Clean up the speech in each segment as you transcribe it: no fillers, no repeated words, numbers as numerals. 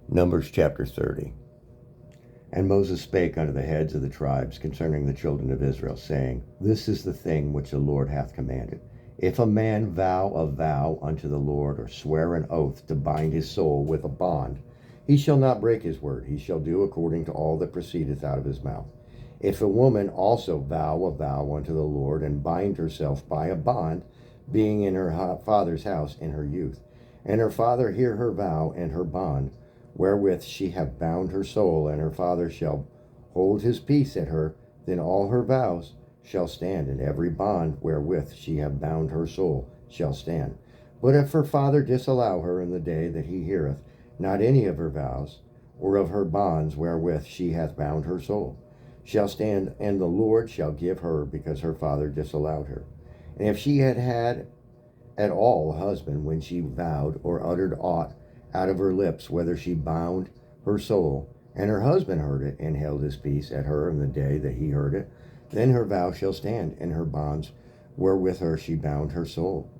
Numbers chapter 30. And Moses spake unto the heads of the tribes concerning the children of Israel, saying, This is the thing which the Lord hath commanded. If a man vow a vow unto the Lord, or swear an oath to bind his soul with a bond, he shall not break his word. He shall do according to all that proceedeth out of his mouth. If a woman also vow a vow unto the Lord, and bind herself by a bond, being in her father's house in her youth, and her father hear her vow and her bond, wherewith she hath bound her soul, and her father shall hold his peace at her, then all her vows shall stand, and every bond wherewith she hath bound her soul shall stand. But if her father disallow her in the day that he heareth not any of her vows, or of her bonds wherewith she hath bound her soul, shall stand, and the Lord shall give her, because her father disallowed her. And if she had had at all a husband when she vowed, or uttered aught out of her lips, whether she bound her soul, and her husband heard it, and held his peace at her in the day that he heard it, then her vow shall stand, and her bonds wherewith her she bound her soul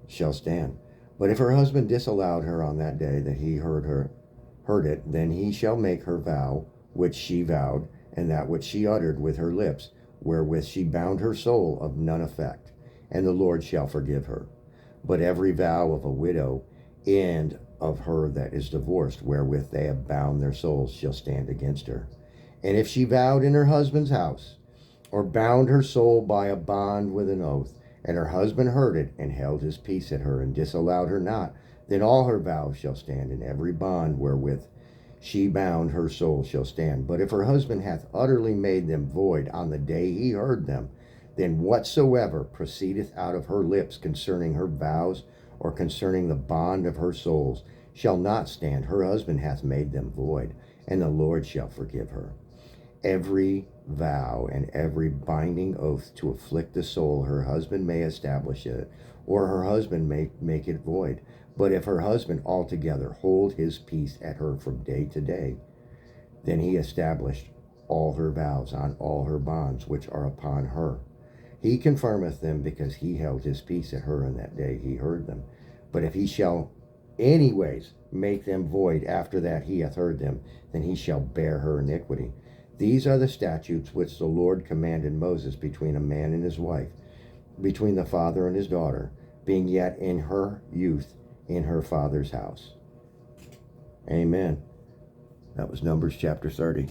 shall stand. But if her husband disallowed her on that day that he heard it, then he shall make her vow which she vowed, and that which she uttered with her lips, wherewith she bound her soul, of none effect, and the Lord shall forgive her. But every vow of a widow and of her that is divorced, wherewith they have bound their souls, shall stand against her. And if she vowed in her husband's house, or bound her soul by a bond with an oath, and her husband heard it, and held his peace at her, and disallowed her not, then all her vows shall stand, and every bond wherewith she bound her soul shall stand. But if her husband hath utterly made them void on the day he heard them, then whatsoever proceedeth out of her lips concerning her vows, or concerning the bond of her souls, shall not stand. Her husband hath made them void, and the Lord shall forgive her. Every vow and every binding oath to afflict the soul, her husband may establish it, or her husband may make it void. But if her husband altogether hold his peace at her from day to day, then he established all her vows on all her bonds which are upon her. He confirmeth them, because he held his peace at her in that day he heard them. But if he shall anyways make them void after that he hath heard them, then he shall bear her iniquity. These are the statutes which the Lord commanded Moses between a man and his wife, between the father and his daughter, being yet in her youth in her father's house. Amen. That was Numbers chapter 30.